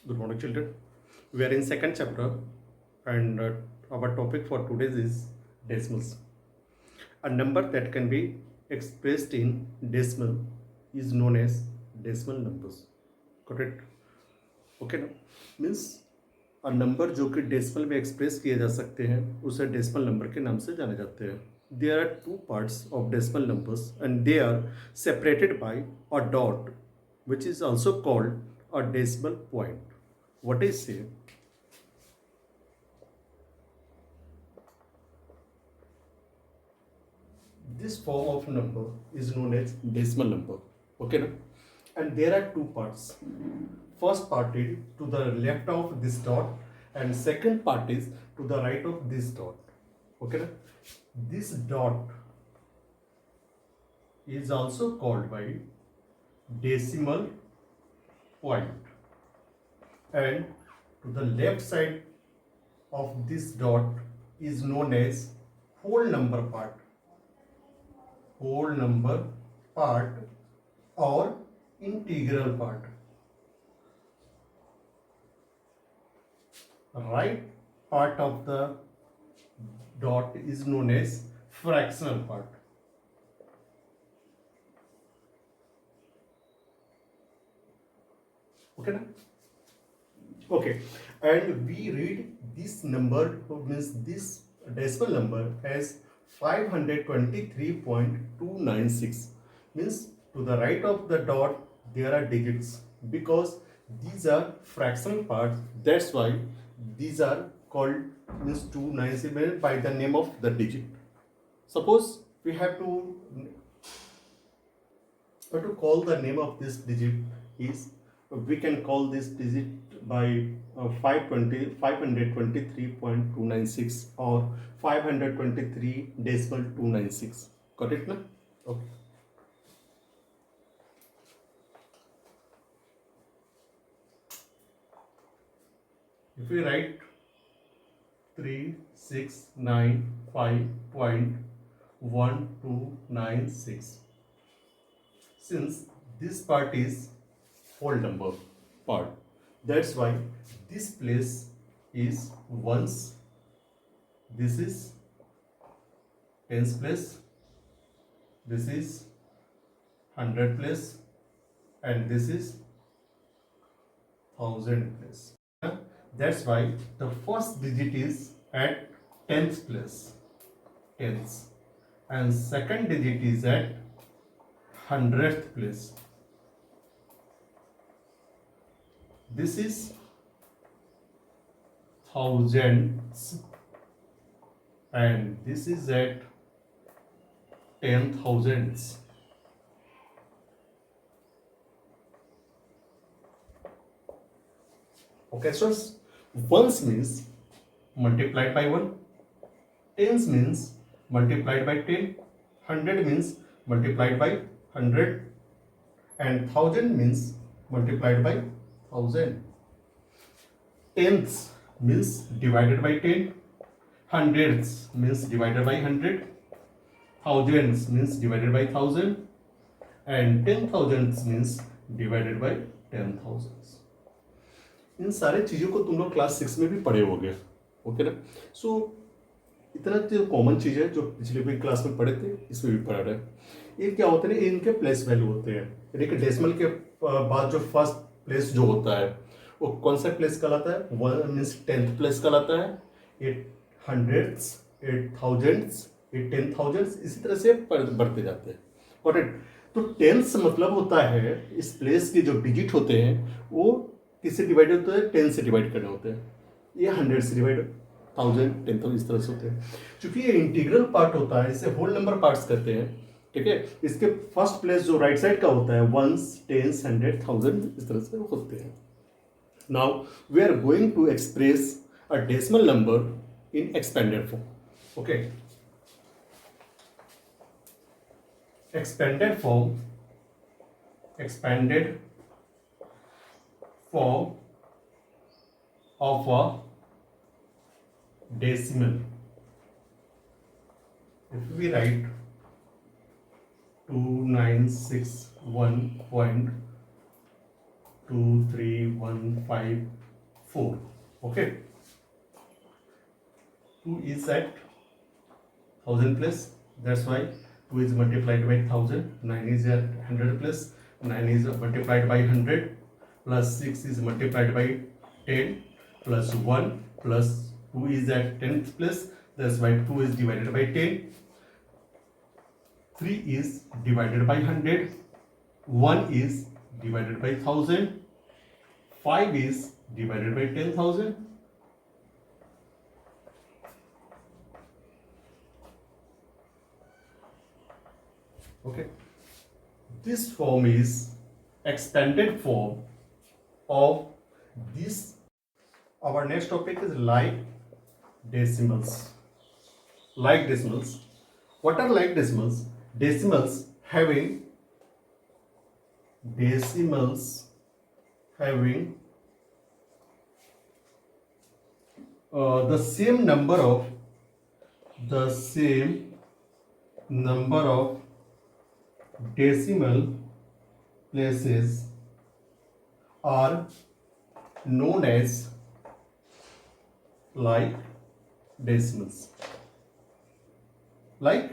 Good morning, children. We are in second chapter, and our topic for today is decimals. A number that can be expressed in decimal is known as decimal numbers. Correct? Okay, ना? Means a number जो कि decimal में express किए जा सकते हैं उसे decimal number के नाम से जाने जाते हैं. There are two parts of decimal numbers and they are separated by a dot, which is also called a decimal point. What I say, this form of number is known as decimal number. Okay, na? And there are two parts. First part is to the left of this dot, and second part is to the right of this dot. Okay, na? This dot is also called by decimal point, and to the left side of this dot is known as whole number part. Whole number part or integral part. Right part of the dot is known as fractional part. Okay, na? Okay, and we read this number, means this decimal number as 523.296. Means to the right of the dot there are digits, because these are fractional parts. That's why these are called, means 296 by the name of the digit. Suppose we have to call the name of this digit is, we can call this digit by 523.296 or 523 decimal 296. Correct, na? Okay. If we write 3695.1296, since this part is whole number part, that's why this place is ones, this is tens place, this is hundred place, and this is thousand place. That's why the first digit is at tenth place, tens, and second digit is at hundredth place. This is thousands, and this is at 10,000s. Okay, so ones means multiplied by 1, tens means multiplied by 10, 100 means multiplied by 100, and 1000 means multiplied by 1000. Tenths means divided by 10, hundreds means divided by 100, thousands means divided by 1000, and 10,000s means divided by 10,000. इन सारे चीज़ों को तुम लोग class 6 में भी पढ़े होगे. Okay ना. सो इतना जो कॉमन चीज़ है जो पिछले भी क्लास में पढ़े थे इसमें भी पढ़ा रहे हैं. ये क्या होते हैं, इनके प्लेस वैल्यू होते हैं. यानी कि डेसिमल के बाद जो फर्स्ट प्लेस जो होता है वो कौन सा प्लेस कहलाता है, वन मीन्स 10th प्लेस कहलाता है. ये हंड्रेड्स, 8,000s, ये 10,000s, इसी तरह से बढ़ते जाते हैं. और तो टेंस मतलब होता है इस प्लेस के जो डिजिट होते हैं वो किससे डिवाइड होते हैं, 10 से डिवाइड करने होते हैं. ये 100 से डिवाइड, 1000, 10,000 इस तरह से होते हैं. क्योंकि ये इंटीग्रल पार्ट होता है इसे होल नंबर पार्ट्स कहते हैं. ठीक है. इसके फर्स्ट प्लेस जो राइट साइड का होता है वंस, टेंस, 100, 1000 इस तरह से होते हैं. Now we are going to express a decimal number in expanded form. Okay. expanded form of a decimal. If we write 2961 2, 3, 1, 5, 4. Okay. 2 is at 1000 plus. That's why 2 is multiplied by 1000. 9 is at 100 plus. 9 is multiplied by 100 plus 6 is multiplied by 10 plus 1 plus 2 is at 10th place. That's why 2 is divided by 10. 3 is divided by 100. 1 is divided by 1000. 5 is divided by 10,000. Okay. This form is expanded form of this. Our next topic is like decimals. Like decimals. What are like decimals? Decimals having the same number of decimal places are known as like decimals. Like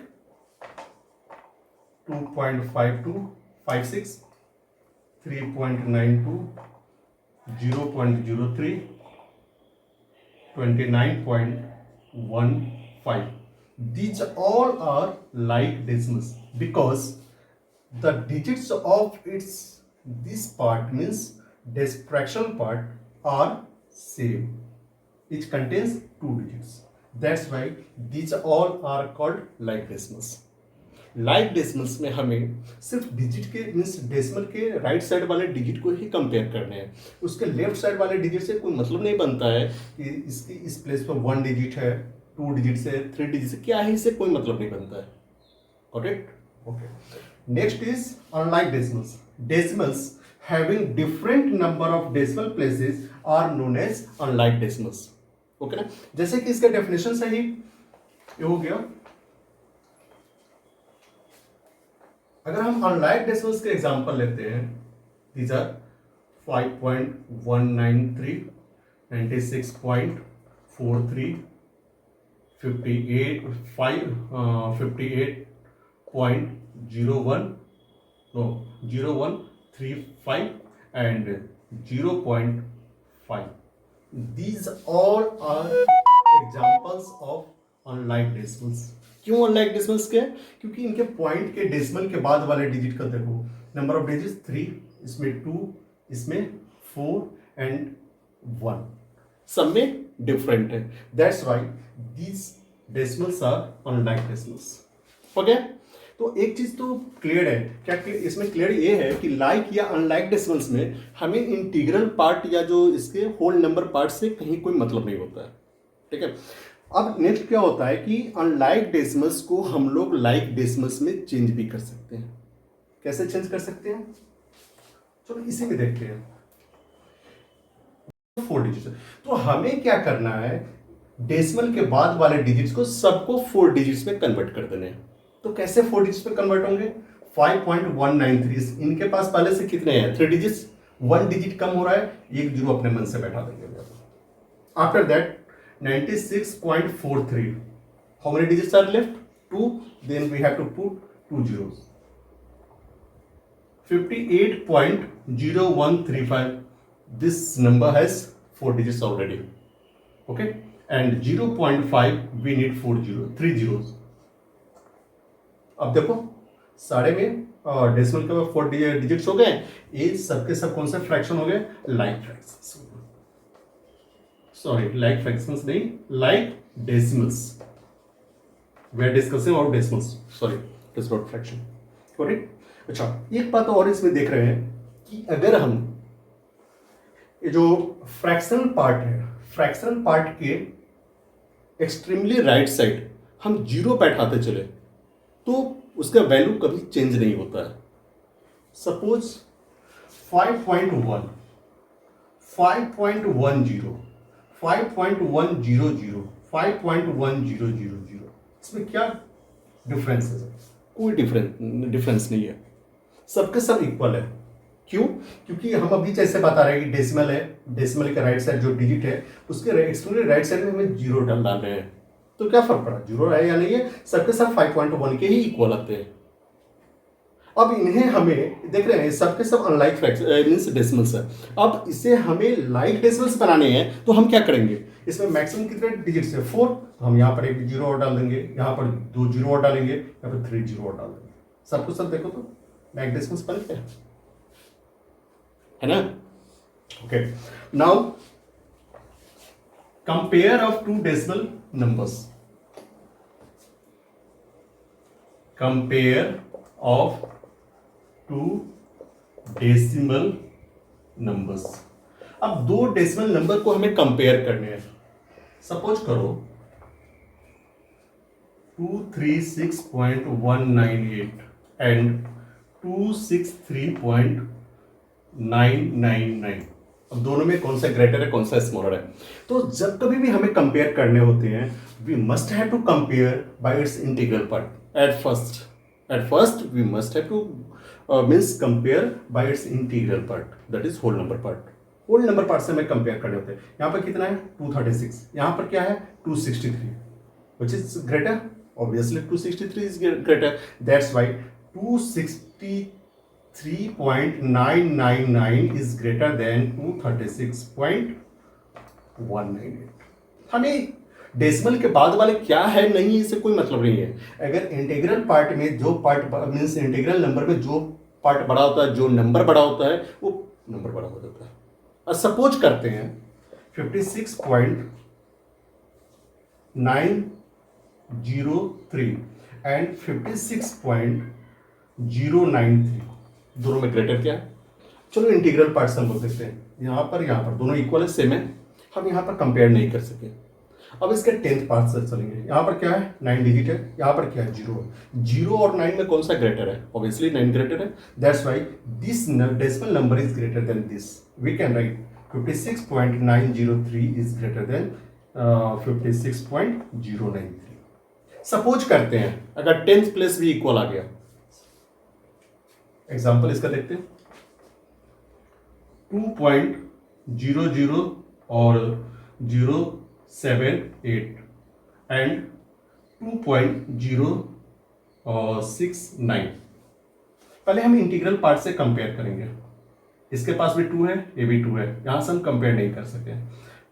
2.5256, 3.92, 0.03, 29.15. These all are like decimals because the digits of this part means this fractional part are same. It contains 2 digits. That's why these all are called like decimals. Like decimals में हमें सिर्फ digit के means decimal के right side वाले digit को ही compare करने हैं. उसके लेफ्ट साइड वाले डिजिट से कोई मतलब नहीं बनता है कि इसकी इस प्लेस पर 1 डिजिट है, 2 डिजिट से, 3 डिजिट से, क्या है, इससे कोई मतलब नहीं बनता है. Got it? Okay. Next is unlike decimals. Decimals having different number of decimal places are known as unlike decimals. Okay ना. जैसे कि इसका डेफिनेशन सही ये हो गया. अगर हम अनलाइक डेसिमल्स के एग्जांपल लेते हैं, these are 5.193, 96.43, 0135 and 0.5. These all are examples of unlike decimals. क्यों अनलाइक डेसिमल्स के? क्योंकि इनके पॉइंट के डेसिमल के बाद वाले डिजिट का देखो, नंबर ऑफ डिजिट्स 3, इसमें 2, इसमें 4 एंड 1, सब में डिफरेंट है. That's why these decimals are unlike decimals. Okay. तो एक चीज तो क्लियर है. क्या इसमें क्लियर ये है कि लाइक या अनलाइक डेसिमल्स में हमें इंटीग्रल पार्ट या जो इसके होल नंबर पार्ट से कहीं कोई मतलब नहीं होता है. ठीक है. अब नेक्स्ट क्या होता है कि अनलाइक डेसिमल्स को हम लोग लाइक डेसिमल्स में चेंज भी कर सकते हैं. कैसे चेंज कर सकते हैं? चलो इसी में देखते हैं. 4 डिजिट्स. तो हमें क्या करना है, डेसिमल के बाद वाले डिजिट्स को सबको 4 डिजिट्स में कन्वर्ट कर देने हैं. तो कैसे 4 डिजिट्स में कन्वर्ट होंगे? 5.193. इनके पास पहले से कितने हैं? 3 डिजिट्स. 1 डिजिट कम हो रहा है, एक जीरो अपने मन से बैठा देंगे. After that 96.43. How many digits are left? 2. Then we have to put 2 zeros. 58.0135. This number has 4 digits already. Okay. And 0.5 we need 3 zeros. अब देखो सारे में डेसिमल के 4 डिजिट्स हो गए. ये सबके सब कौन से फ्रैक्शन हो गए? Like fractions. Sorry, like fractions नहीं, like decimals. We are discussing about decimals. Sorry, it is not fraction. Got it? अच्छा, एक बात और इसमें देख रहे हैं कि अगर हम ये जो फ्रैक्शनल पार्ट है, फ्रैक्शनल पार्ट के एक्सट्रीमली राइट साइड हम 0 बैठाते चले तो उसका वैल्यू कभी चेंज नहीं होता है. सपोज 5.1, 5.10, 5.100, 5.1000. इसमें क्या डिफरेंस है? कोई डिफरेंस नहीं है. सबके सब इक्वल है. क्यों? क्योंकि हम अभी जैसे बता रहे हैं कि डेसिमल है, डेसिमल का राइट साइड जो डिजिट है उसके एक्सट्रीमली राइट साइड में हमें जीरो डाल रहे हैं, तो क्या फर्क पड़ा, जीरो है या नहीं है, सबके सब 5.1 के ही इक्वल आते हैं। अब इन्हें हमें देख रहे हैं सबके सब अनलाइक मीन्स डेसिमल्स है। अब इसे हमें लाइक डेसिमल्स बनाने हैं तो हम क्या करेंगे, इसमें मैक्सिमम कितने डिजिट्स है 4, तो हम यहाँ पर एक जीरो और डाल देंगे, यहाँ पर 2 जीरो और डालेंगे, यहाँ पर 3 जीरो और डाल देंगे, सबको सब देखो तो मैक डेसिमल्स बन गया है ना। Okay, now compare of two decimal numbers, compare of two decimal numbers. अब दो डेसिमल नंबर को हमें कंपेयर करने हैं। सपोज करो 236.198 एंड 263.999। अब दोनों में कौन सा ग्रेटर है कौन सा स्मॉलर है? तो जब कभी भी हमें कंपेयर करने होते हैं, we must have to compare by its integral part at first we must have to means compare by its integral part, that is whole number part. Whole number part से हमें कंपेयर करने होते हैं। यहाँ पर कितना है 236, यहाँ पर क्या है 263, which is greater, obviously 263 is greater, that's why 263.999 is greater than 236.198। हमें डेसिमल के बाद वाले क्या है नहीं इससे कोई मतलब नहीं है। अगर इंटीग्रल पार्ट में जो पार्ट मीन्स इंटीग्रल नंबर में जो पार्ट बड़ा होता है, जो नंबर बड़ा होता है वो नंबर बड़ा हो जाता है। और सपोज करते हैं 56.903 एंड 56.093, दोनों में ग्रेटर क्या है? चलो इंटीग्रल पार्ट से हम लोग देखते हैं। यहाँ पर दोनों इक्वल है, सेम है, हम यहाँ पर कंपेयर नहीं कर सके। अब इसके 10th पार्ट से चलेंगे। यहाँ पर क्या है 9 डिजिट है, यहाँ पर क्या है 0 है। 0 और 9 में कौन सा ग्रेटर है? ऑब्वियसली 9 ग्रेटर है, that's why this decimal number is greater than this. We can write 56.903 is greater than 56.093। Suppose करते हैं अगर 10th प्लेस भी इक्वल आ गया, एग्जाम्पल इसका देखते हैं 2.00 और 078 एंड 2.069। पहले हम इंटीग्रल पार्ट से कंपेयर करेंगे। इसके पास भी 2 है, ये भी 2 है, यहां से हम कंपेयर नहीं कर सकते।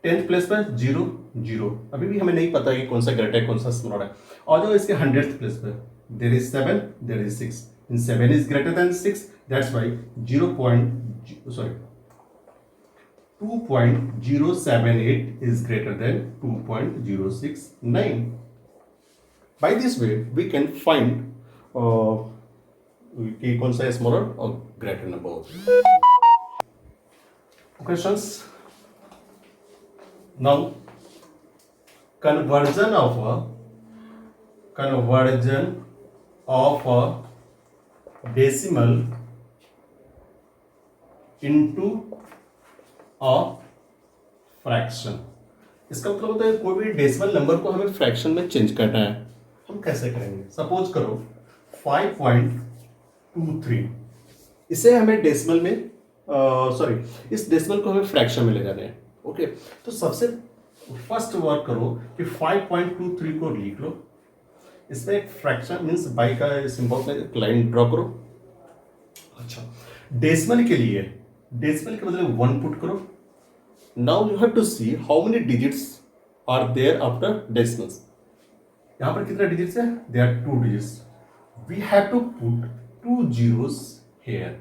10th प्लेस पर 0 0, अभी भी हमें नहीं पता कि कौन सा ग्रेटर है कौन सा स्मॉलर है। और जो इसके 100th प्लेस पर there is 7 there is 6, in 7 is greater than 6, that's why 2.078 is greater than 2.069. By this way, we can find कि कौन सा smaller और greater number होता है। Questions? Now, conversion of a decimal into a fraction. इसका मतलब होता है कोई भी डेसिमल नंबर को हमें फ्रैक्शन में चेंज करना है। हम कैसे करेंगे? सपोज करो 5.23, इसे हमें डेसिमल में इस डेसिमल को हमें फ्रैक्शन में ले जाना है। ओके, तो सबसे फर्स्ट वर्क करो कि 5.23 को लिख लो, इसमें एक फ्रैक्शन मीन्स बाई का सिंबल में एक लाइन ड्रॉ करो। अच्छा, डेसिमल के लिए डेसिमल के बदले 1 पुट करो। Now you have to see how many digits are there after decimals. यहां पर कितने डिजिट्स है? There are 2 digits. We have to put 2 zeros here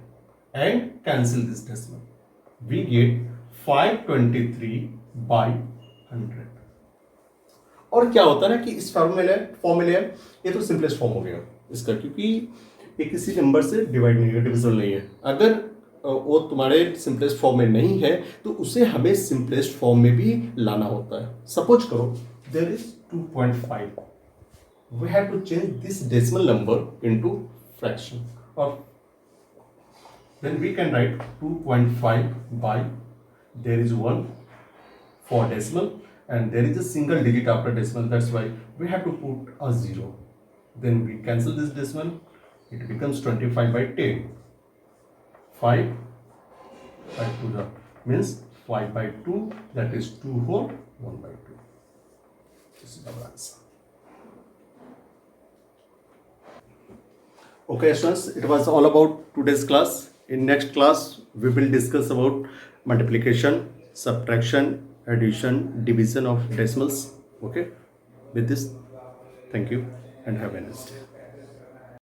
and cancel this decimal. We get 523/100। और क्या होता है ना कि इस फॉर्मूले ये तो सिंपलेस्ट फॉर्म हो गया इसका, क्योंकि ये किसी नंबर से डिवाइड नहीं है, डिविजिबल नहीं है। अगर वो तुम्हारे सिंपलेस्ट फॉर्म में नहीं है तो उसे हमें सिंपलेस्ट फॉर्म में भी लाना होता है। सपोज करो there is 2.5, we have to change this decimal number into fraction, और then we can write 2.5 by there is 1 for decimal and there is a single digit after decimal, that's why we have to put a 0, then we cancel this decimal, it becomes 25/10, 5 5 to the means 5 by 2, that is 2 whole 1 by 2. This is our answer. Okay students, it was all about today's class. In next class we will discuss about multiplication, subtraction, addition, division of decimals. Okay, with this, thank you and have a nice day.